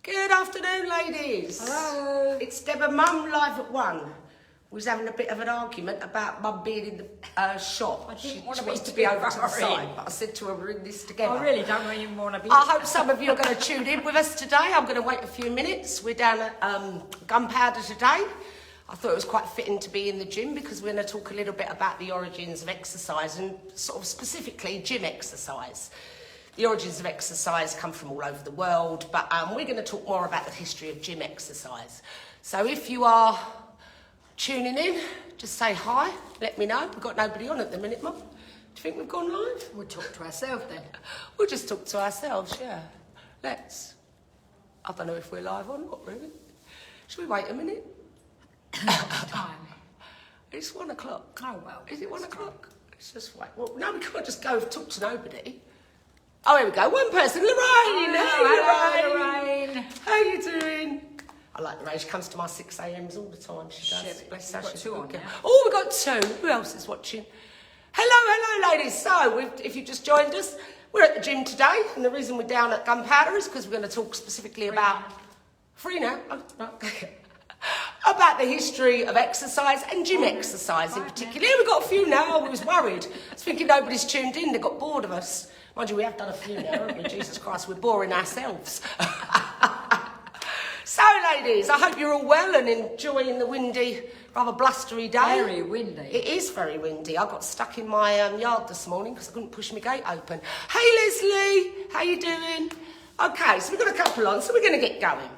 Good afternoon, ladies. Hello. It's Deb Mum live at 1. We was having a bit of an argument about Mum being in the shop. She wants to be over to the side, but I said to her, we're in this together. I really don't even want to be. I hope some of you are going to tune in with us today. I'm going to wait a few minutes. We're down at Gunpowder today. I thought it was quite fitting to be in the gym because we're going to talk a little bit about the origins of exercise and sort of specifically gym exercise. The origins of exercise come from all over the world, but we're going to talk more about the history of gym exercise. So if you are tuning in, just say hi, let me know. We've got nobody on at the minute, Mum. Do you think we've gone live? We'll talk to ourselves then. We'll just talk to ourselves, yeah. Let's. I don't know if we're live or not, really. Should we wait a minute? Time. It's 1 o'clock. Oh, well. Is it 1 o'clock? Let's just wait. Well, no, we can't just go talk to nobody. Oh, here we go. One person, Lorraine. Hello, Lorraine. How you doing? I like Lorraine. She comes to my 6 a.m.s all the time. She does. Shit, Bless her. you've got She's two a on good girl. now. Oh, we've got 2. Who else is watching? Hello, ladies. So, if you just joined us, we're at the gym today, and the reason we're down at Gunpowder is because we're going to talk specifically about... Free now? Oh, no. About the history of exercise and gym exercise in particular. We've got a few now. I was worried. I was thinking nobody's tuned in. They got bored of us. Mind you, we have done a few now, haven't we? Jesus Christ, we're boring ourselves. So, ladies, I hope you're all well and enjoying the windy, rather blustery day. Very windy. It is very windy. I got stuck in my yard this morning because I couldn't push my gate open. Hey, Leslie, how you doing? Okay, so we've got a couple on, so we're going to get going.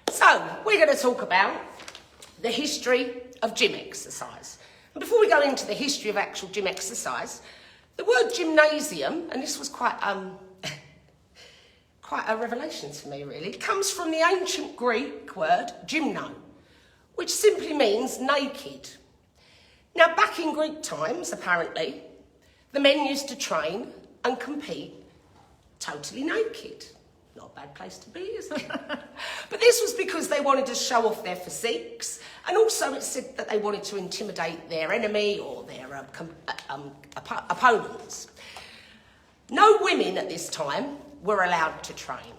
So, we're going to talk about the history of gym exercise. And before we go into the history of actual gym exercise, the word gymnasium, and this was quite a revelation to me really, comes from the ancient Greek word gymno, which simply means naked. Now, back in Greek times, apparently, the men used to train and compete totally naked. Not a bad place to be, is it? But this was because they wanted to show off their physiques, and also it said that they wanted to intimidate their enemy or their opponents. No women at this time were allowed to train,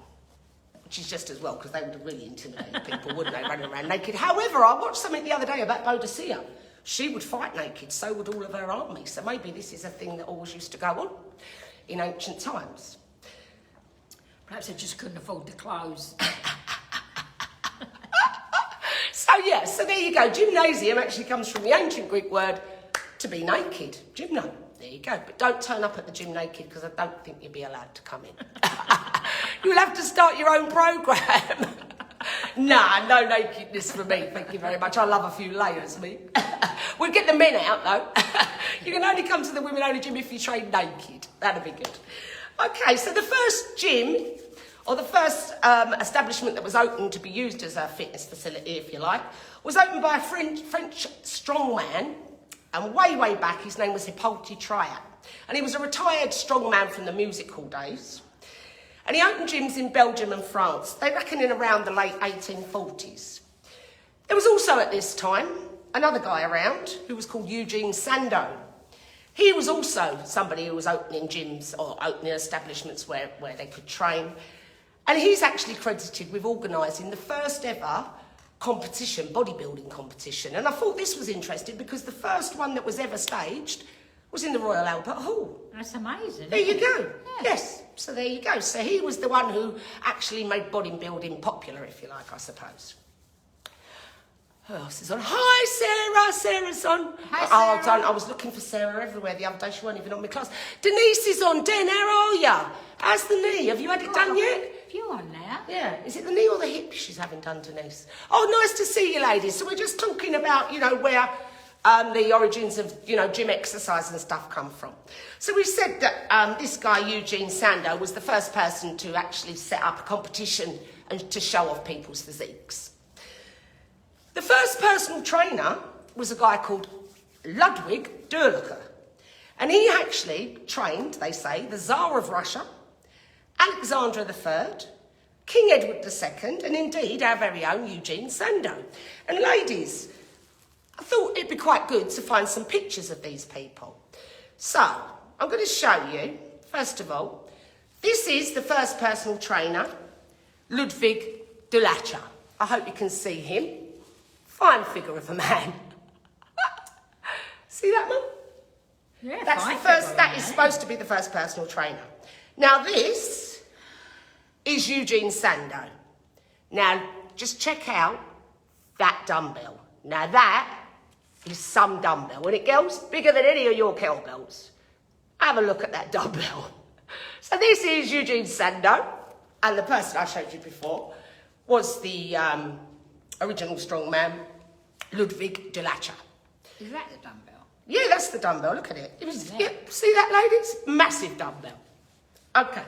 which is just as well, because they would have really intimidated people, wouldn't they, running around naked. However, I watched something the other day about Boadicea. She would fight naked, so would all of her army. So maybe this is a thing that always used to go on in ancient times. Perhaps they just couldn't afford the clothes. So there you go. Gymnasium actually comes from the ancient Greek word to be naked. Gymno. There you go. But don't turn up at the gym naked because I don't think you'll be allowed to come in. You'll have to start your own programme. Nah, no nakedness for me. Thank you very much. I love a few layers, me. We'll get the men out, though. You can only come to the women-only gym if you train naked. That'd be good. Okay, so the first gym, or the first establishment that was opened to be used as a fitness facility, if you like, was opened by a French strongman, and way back his name was Hippolyte Triat, and he was a retired strongman from the music hall days, and he opened gyms in Belgium and France. They reckon in around the late 1840s. There was also at this time another guy around who was called Eugene Sandow. He was also somebody who was opening gyms or opening establishments where they could train. And he's actually credited with organising the first ever competition, bodybuilding competition. And I thought this was interesting because the first one that was ever staged was in the Royal Albert Hall. That's amazing. There you go. Yes. So there you go. So he was the one who actually made bodybuilding popular, if you like, I suppose. Who else is on? Hi, Sarah. Sarah's on. Hi, Sarah. I was looking for Sarah everywhere the other day. She wasn't even on my class. Denise is on. Den, how are ya? How's the knee? Have you had it done yet? You on now? Yeah. Is it the knee or the hip she's having done, Denise? Oh, nice to see you, ladies. So we're just talking about, where the origins of, gym exercise and stuff come from. So we said that this guy, Eugene Sandow, was the first person to actually set up a competition and to show off people's physiques. The first personal trainer was a guy called Ludwig Dürlicher. And he actually trained, they say, the Tsar of Russia, Alexander III, King Edward II, and indeed our very own Eugene Sandow. And ladies, I thought it'd be quite good to find some pictures of these people. So, I'm going to show you, first of all, this is the first personal trainer, Ludwig Delacher. I hope you can see him. Fine figure of a man. See that, Mum? Yeah, That's the first. That is supposed to be the first personal trainer. Now this is Eugene Sandow. Now just check out that dumbbell. Now that is some dumbbell. And it goes bigger than any of your kettlebells. Have a look at that dumbbell. So this is Eugene Sandow, and the person I showed you before was the original strongman, Ludwig Delacher. Is that the dumbbell? Yeah, that's the dumbbell. Look at it. It was, yeah, see that, ladies? Massive dumbbell. Okay.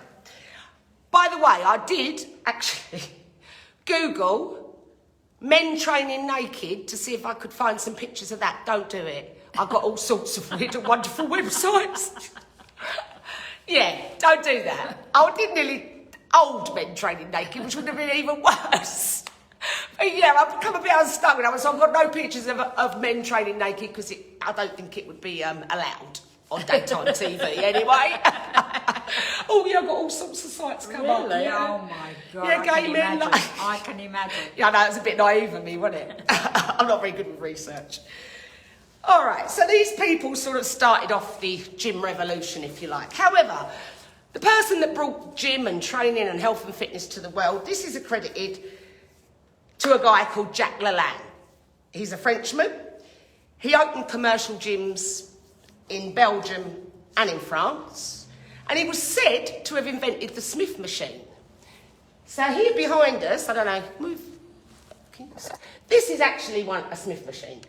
By the way, I did actually Google men training naked to see if I could find some pictures of that. Don't do it. I got all sorts of weird and wonderful websites. Yeah, don't do that. I did nearly old men training naked, which would have been even worse. But yeah, I've become a bit unstuck with that one, so I've got no pictures of men training naked because I don't think it would be allowed on daytime TV anyway. Oh yeah, I've got all sorts of sites come up. Really? Yeah. Oh my God. Yeah, gay men. Like... I can imagine. Yeah, I know, it was a bit naive of me, wasn't it? I'm not very good with research. All right, so these people sort of started off the gym revolution, if you like. However, the person that brought gym and training and health and fitness to the world, this is accredited to a guy called Jacques Lalande. He's a Frenchman. He opened commercial gyms in Belgium and in France. And he was said to have invented the Smith machine. So here behind us, I don't know, move. This is actually a Smith machine.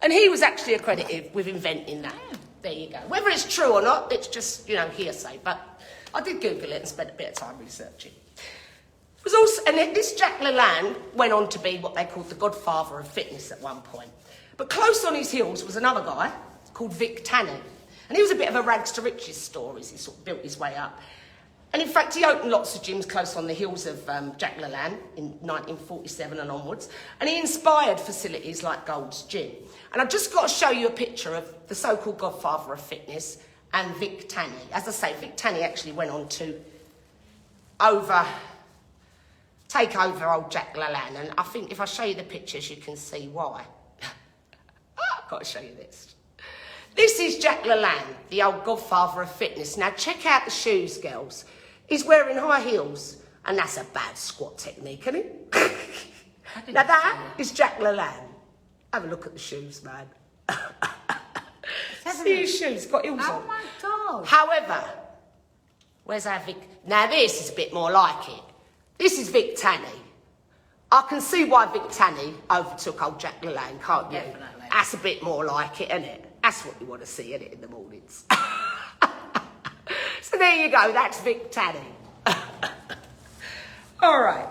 And he was actually accredited with inventing that. There you go. Whether it's true or not, it's just, hearsay. But I did Google it and spent a bit of time researching. And this Jacques Lalande went on to be what they called the godfather of fitness at one point. But close on his heels was another guy called Vic Tanny. And he was a bit of a rags to riches story as he sort of built his way up. And in fact, he opened lots of gyms close on the heels of Jacques Lalande in 1947 and onwards. And he inspired facilities like Gold's Gym. And I've just got to show you a picture of the so-called godfather of fitness and Vic Tanny. As I say, Vic Tanny actually went on to take over old Jacques Lalande. And I think if I show you the pictures, you can see why. I've got to show you this. This is Jacques Lalande, the old godfather of fitness. Now, check out the shoes, girls. He's wearing high heels, and that's a bad squat technique, isn't it? Now, that is Jacques Lalande. Have a look at the shoes, man. See his shoes, got heels on. Oh, my God. However, where's our Vic? Now, this is a bit more like it. This is Vic Tanny. I can see why Vic Tanny overtook old Jacques Lalande, can't you? Definitely. That's a bit more like it, isn't it? That's what you want to see, isn't it, in the mornings? So there you go, that's Vic Tanny. All right.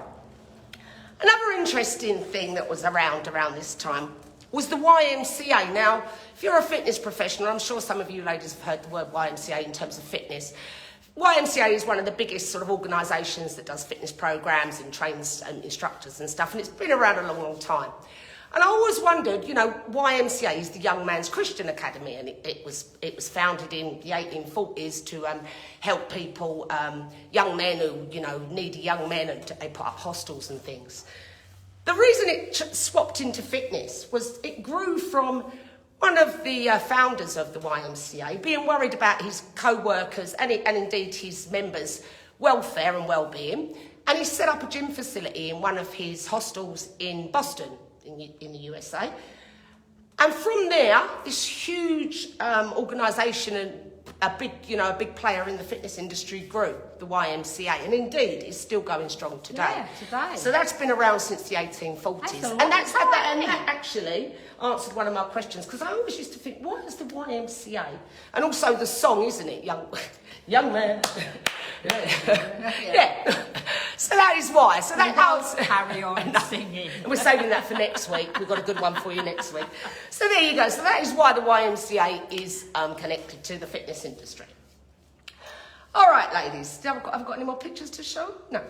Another interesting thing that was around this time was the YMCA. Now, if you're a fitness professional, I'm sure some of you ladies have heard the word YMCA in terms of fitness. YMCA is one of the biggest sort of organisations that does fitness programs and trains and instructors and stuff, and it's been around a long, long time. And I always wondered, YMCA is the Young Man's Christian Academy, and it was founded in the 1840s to help people, young men who, needy young men, and they put up hostels and things. The reason it swapped into fitness was it grew from one of the founders of the YMCA being worried about his co-workers and indeed his members' welfare and well-being, and he set up a gym facility in one of his hostels in Boston, in the USA. And from there, this huge organisation and a big player in the fitness industry grew, the YMCA, and indeed is still going strong today. Yeah, today. So that's been around since the 1840s. And that actually answered one of my questions, because I always used to think, what is the YMCA? And also the song, isn't it? Young man. Yeah. So that is why. So that answers. Carry on singing. And we're saving that for next week. We've got a good one for you next week. So there you go. So that is why the YMCA is connected to the fitness industry. All right, ladies. Have I got any more pictures to show? No.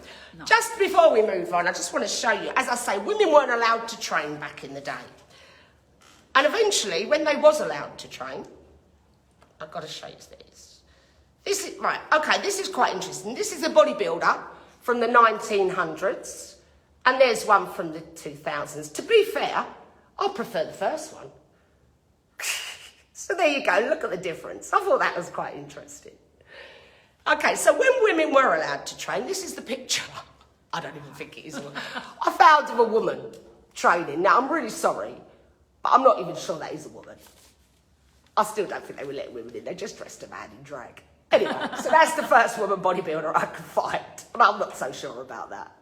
Just before we move on, I just want to show you, as I say, women weren't allowed to train back in the day. And eventually, when they was allowed to train, I've got to show you this. This is quite interesting. This is a bodybuilder from the 1900s. And there's one from the 2000s. To be fair, I prefer the first one. So there you go, look at the difference. I thought that was quite interesting. Okay, so when women were allowed to train, this is the picture. I don't even think it is a woman. I found of a woman training. Now, I'm really sorry, but I'm not even sure that is a woman. I still don't think they were letting women in. They just dressed a man in drag. Anyway, so that's the first woman bodybuilder I could find. And I'm not so sure about that.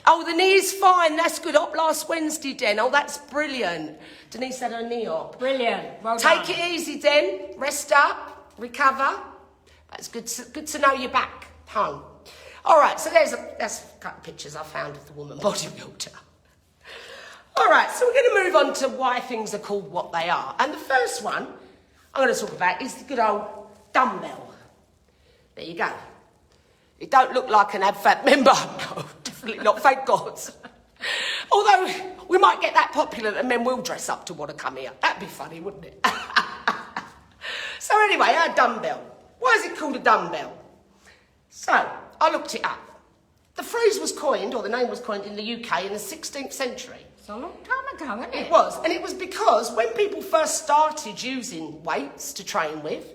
Oh, the knee's fine. That's good. Up last Wednesday, Den. Oh, that's brilliant. Denise had her knee up. Brilliant. Well Take done. it easy, Den. Rest up. Recover. That's good to know you're back home. All right, so that's a couple of pictures I found of the woman bodybuilder. All right, so we're going to move on to why things are called what they are. And the first one I'm going to talk about is the good old dumbbell. There you go. It don't look like an AbFab member. No, definitely not, thank God. Although we might get that popular and men will dress up to want to come here. That'd be funny, wouldn't it? So anyway, a dumbbell. Why is it called a dumbbell? So, I looked it up. The phrase was coined, or the name was coined in the UK in the 16th century. It's a long time ago, isn't it? It was, and it was because when people first started using weights to train with,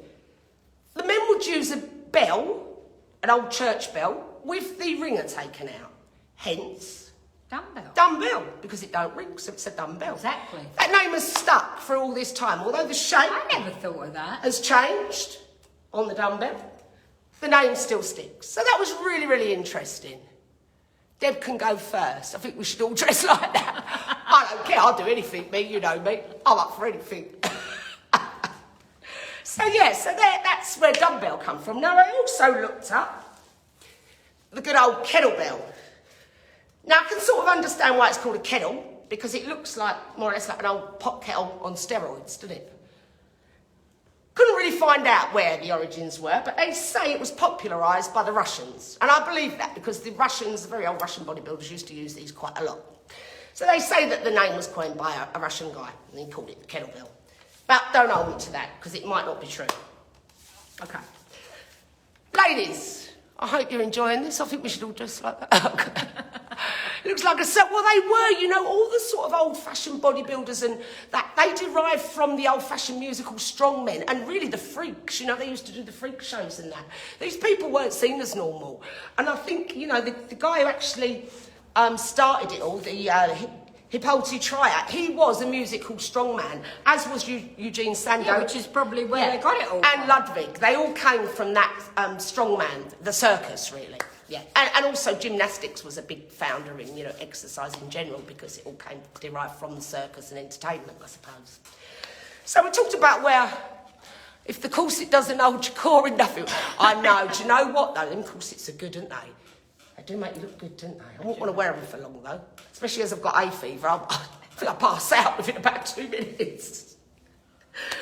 the men would use a bell, an old church bell, with the ringer taken out. Hence, dumbbell, because it don't ring, so it's a dumbbell. Exactly. That name has stuck for all this time, although the shape I never thought of that. has changed on the dumbbell. The name still sticks. So that was really, really interesting. Deb can go first. I think we should all dress like that. I don't care. I'll do anything, me. You know me. I'm up for anything. So that's where dumbbell come from. Now, I also looked up the good old kettlebell. Now, I can sort of understand why it's called a kettle, because it looks like, more or less like an old pot kettle on steroids, doesn't it? Couldn't really find out where the origins were, but they say it was popularised by the Russians. And I believe that because the Russians, the very old Russian bodybuilders, used to use these quite a lot. So they say that the name was coined by a Russian guy, and he called it the kettlebell. But don't hold me to that, because it might not be true. Okay. Ladies, I hope you're enjoying this. I think we should all dress like that. It looks like a set. Well, they were, you know, all the sort of old-fashioned bodybuilders and that, they derived from the old-fashioned musical strongmen and really the freaks, you know, they used to do the freak shows and that. These people weren't seen as normal. And I think, you know, the guy who actually started it all, the Hippolyte Triad, he was a musical strongman, as was Eugene Sandow. Yeah, which is probably where they got it all And from. Ludwig. They all came from that strongman, the circus, really. Yeah, and also gymnastics was a big founder in, you know, exercise in general, because it all came derived from the circus and entertainment, I suppose. So we talked about where, if the corset doesn't hold your core in nothing. I know, do you know what though? Them corsets are good, aren't they? They do make you look good, don't they? I wouldn't want to wear them for long though, especially as I've got hay fever. I think I'll pass out within about 2 minutes.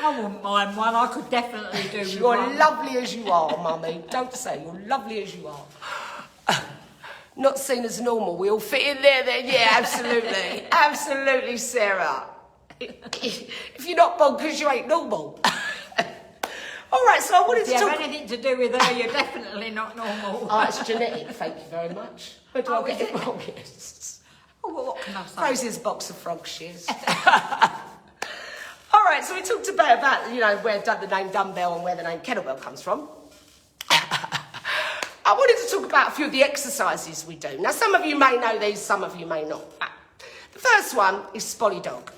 I wouldn't mind one. I could definitely do with You're one. lovely as you are, Mummy. Don't say you're lovely as you are. Not seen as normal. We all fit in there then. Yeah, absolutely. Absolutely, Sarah. If you're not bonkers, you ain't normal. All right, so I wanted to If you talk... have anything to do with her, you're definitely not normal. Oh, it's genetic. Thank you very much. Where do I get is it it? wrong? Yes. Oh, well, what can I say? Rosie's box of frog shears. All right, so we talked about, you know, where the name dumbbell and where the name kettlebell comes from. I wanted to talk about a few of the exercises we do. Now, some of you may know these, some of you may not. The first one is Spolly Dog.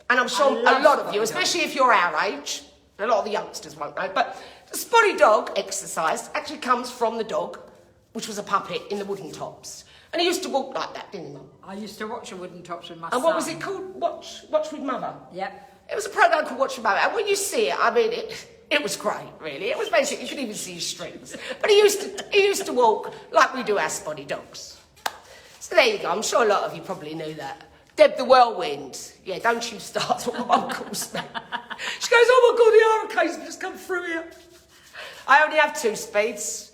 And I'm sure a lot of you, especially if you're our age, a lot of the youngsters won't know, but the Spolly Dog exercise actually comes from the dog, which was a puppet in the Wooden Tops. And he used to walk like that, didn't he, Mum? I used to watch the Wooden Tops with my And son. what was it called? Watch with Mother? Yep. It was a program called Watch with Mother. And when you see it, I mean, it was great, really. It was basically, you could even see his strings. But he used to walk like we do our Spotty Dogs. So there you go. I'm sure a lot of you probably knew that. Deb the Whirlwind. Yeah, don't you start what my mum calls me. She goes, oh my God, the hurricanes have just come through here. I only have 2 speeds.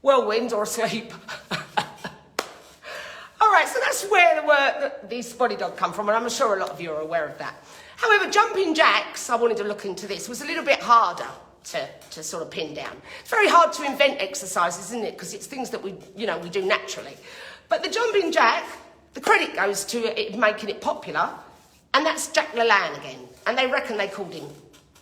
Whirlwind or asleep. All right, so that's where the Spotty Dog come from, and I'm sure a lot of you are aware of that. However, jumping jacks, I wanted to look into this, was a little bit harder to sort of pin down. It's very hard to invent exercises, isn't it? Because it's things that we do naturally. But the jumping jack, the credit goes to it making it popular, and that's Jack LaLanne again. And they reckon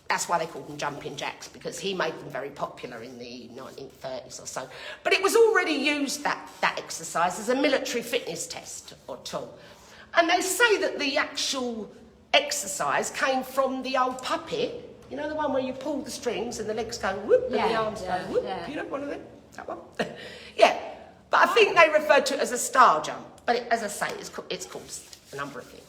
that's why they called them jumping jacks, because he made them very popular in the 1930s or so. But it was already used, that exercise, as a military fitness test or tool. And they say that the actual exercise came from the old puppet. You know, the one where you pull the strings and the legs go whoop and the arms go whoop? Yeah. You know one of them? That one? Yeah. But I think they referred to it as a star jump. But as I say, it's called a number of things.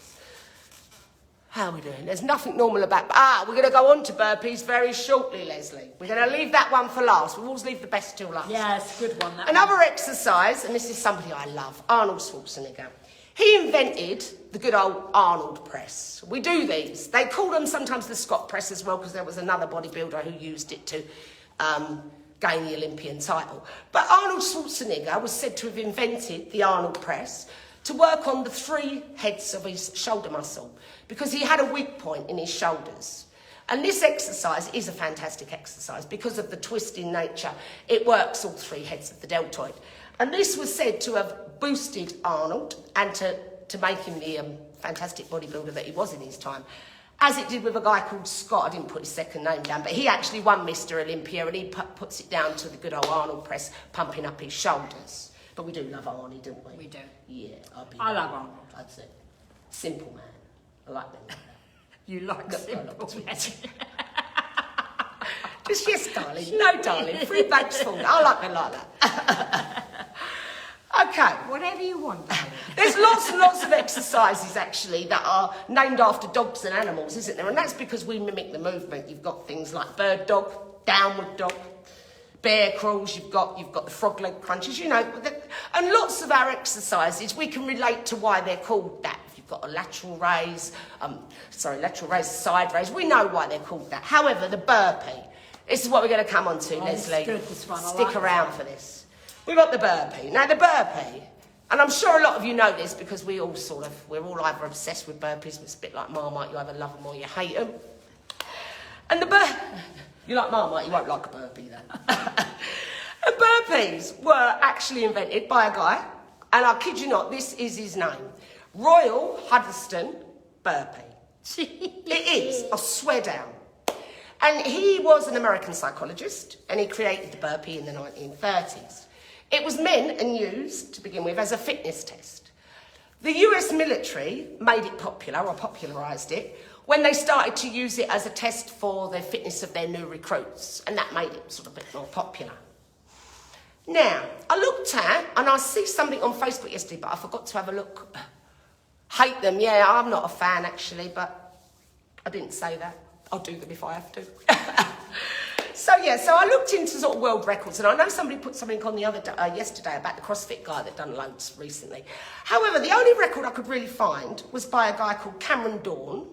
How are we doing? There's nothing normal about... we're going to go on to burpees very shortly, Leslie. We're going to leave that one for last. We always leave the best till last. Yeah, it's a good one. Another exercise, and this is somebody I love, Arnold Schwarzenegger. He invented the good old Arnold Press. We do these. They call them sometimes the Scott Press as well, because there was another bodybuilder who used it to gain the Olympian title. But Arnold Schwarzenegger was said to have invented the Arnold Press to work on the 3 heads of his shoulder muscle, because he had a weak point in his shoulders. And this exercise is a fantastic exercise because of the twisting nature. It works all 3 heads of the deltoid. And this was said to have boosted Arnold and to make him the fantastic bodybuilder that he was in his time. As it did with a guy called Scott. I didn't put his second name down, but he actually won Mr. Olympia, and he puts it down to the good old Arnold Press, pumping up his shoulders. But we do love Arnie, don't we? We do. Yeah, I love Arnold. I'd say. Simple man. I like them like that. You like simple men. Just yes, darling. No, darling. 3 bags full. I like them like that. Okay. Whatever you want, darling. There's lots and lots of exercises, actually, that are named after dogs and animals, isn't there? And that's because we mimic the movement. You've got things like bird dog, downward dog, bear crawls, you've got the frog leg crunches, and lots of our exercises, we can relate to why they're called that. If you've got a lateral raise, side raise, we know why they're called that. However, the burpee, this is what we're going to come on to, Leslie. Good, this one. Stick around for this. We've got the burpee. Now, the burpee, and I'm sure a lot of you know this because we're all either obsessed with burpees, it's a bit like Marmite, you either love them or you hate them. And you like Marmite, you won't like a burpee though. And burpees were actually invented by a guy, and I kid you not, this is his name. Royal Huddeston Burpee. It is, I swear down. And he was an American psychologist, and he created the burpee in the 1930s. It was meant and used, to begin with, as a fitness test. The US military made it popular, or popularised it, when they started to use it as a test for the fitness of their new recruits, and that made it sort of a bit more popular. Now, I looked at, and I see something on Facebook yesterday, but I forgot to have a look. Hate them, yeah, I'm not a fan actually, but I didn't say that. I'll do them if I have to. So I looked into sort of world records, and I know somebody put something on the other day, yesterday about the CrossFit guy that done loads recently. However, the only record I could really find was by a guy called Cameron Dawn,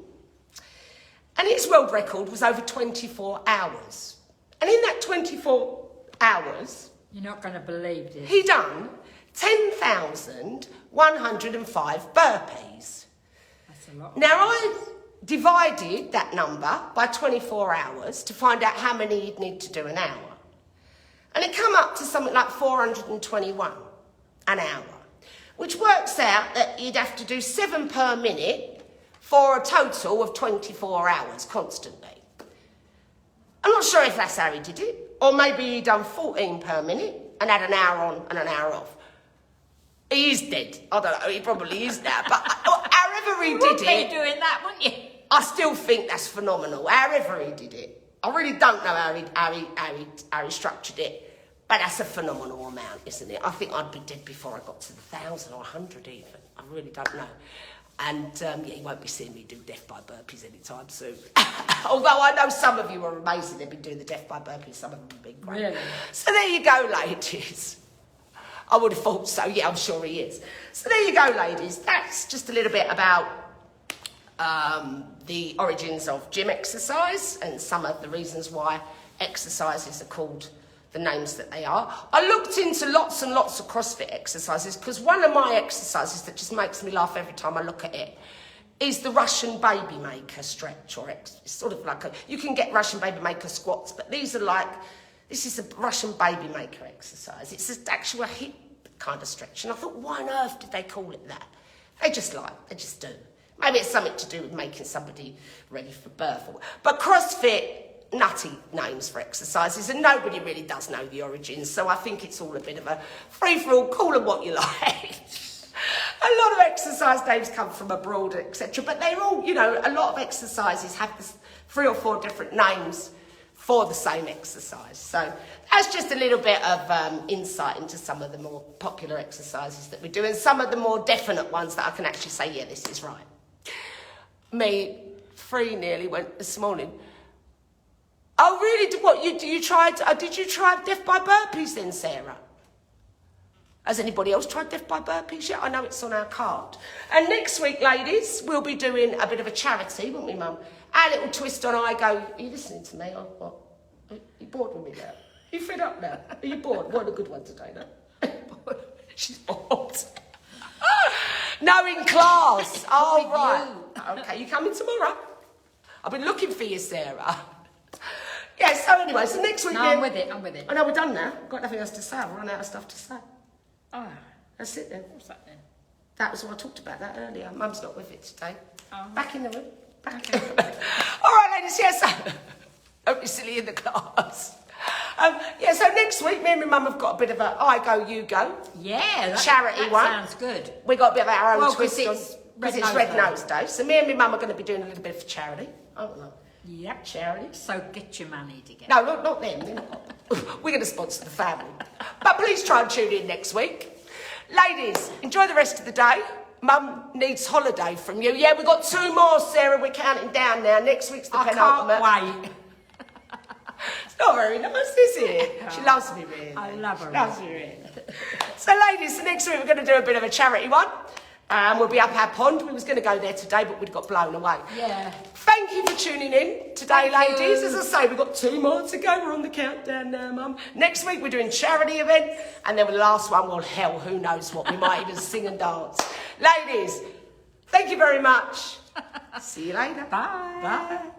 and his world record was over 24 hours. And in that 24 hours... You're not going to believe this. He done 10,105 burpees. That's a lot. Now, I divided that number by 24 hours to find out how many you'd need to do an hour. And it come up to something like 421 an hour, which works out that you'd have to do 7 per minute for a total of 24 hours constantly. I'm not sure if that's how he did it, or maybe he done 14 per minute and had an hour on and an hour off. He is dead. I don't know, he probably is now, but however he did it... You'd be doing that, wouldn't you? I still think that's phenomenal, however he did it. I really don't know how he structured it, but that's a phenomenal amount, isn't it? I think I'd be dead before I got to the 1,000 or 100 even. I really don't know. And, you won't be seeing me do death by burpees anytime soon. Although I know some of you are amazing. They've been doing the death by burpees. Some of them have been great. Really? So there you go, ladies. I would have thought so. Yeah, I'm sure he is. So there you go, ladies. That's just a little bit about the origins of gym exercise and some of the reasons why exercises are called the names that they are. I looked into lots and lots of CrossFit exercises because one of my exercises that just makes me laugh every time I look at it is the Russian baby maker stretch, or it's sort of like you can get Russian baby maker squats, but this is a Russian baby maker exercise. It's an actual hip kind of stretch. And I thought, why on earth did they call it that? They just do. Maybe it's something to do with making somebody ready for birth. But CrossFit, nutty names for exercises, and nobody really does know the origins, so I think it's all a bit of a free-for-all, call it what you like. A lot of exercise names come from abroad, etc., but they're all, a lot of exercises have 3 or 4 different names for the same exercise. So that's just a little bit of insight into some of the more popular exercises that we do, and some of the more definite ones that I can actually say, yeah, this is right. Me, 3 nearly went this morning. Oh, really? Did you try Death by Burpees then, Sarah? Has anybody else tried Death by Burpees yet? I know it's on our card. And next week, ladies, we'll be doing a bit of a charity, won't we, Mum? Our little twist on I go, are you listening to me? Or what? Are you bored with me now? Are you fed up now? Are you bored? What a good one today, no? She's bored. No, in class. Oh, right. Okay, you coming tomorrow? I've been looking for you, Sarah. Yeah, so anyway, so next week... No, I'm with it. Oh, no, we're done now. I've got nothing else to say. I've run out of stuff to say. Oh. That's it then. What's that then? That was what I talked about that earlier. Mum's not with it today. Oh. Back in the room. Back in the room. All right, ladies, yes. Don't be silly in the class. So next week, me and my mum have got a bit of a I go, you go. Yeah, charity that one. Sounds good. We got a bit of our own twist on because it's Red Nose Day. So me and my mum are going to be doing a little bit for charity. I don't know. Yep. Charity. So get your money together. No, not them. We're going to sponsor the family. But please try and tune in next week. Ladies, enjoy the rest of the day. Mum needs holiday from you. Yeah, we've got 2 more, Sarah. We're counting down now. Next week's the penultimate. I can't wait. It's not very nice, is it? She loves me, really. I love her. She loves me, really. So, ladies, so next week we're going to do a bit of a charity one. We'll be up our pond. We was going to go there today, but we'd got blown away. Yeah. Thank you for tuning in today, Thank ladies. you. As I say, we've got 2 more to go. We're on the countdown now, Mum. Next week we're doing charity event, and then the last one, well, hell, who knows what? We might even sing and dance. Ladies, thank you very much. See you later. Bye. Bye.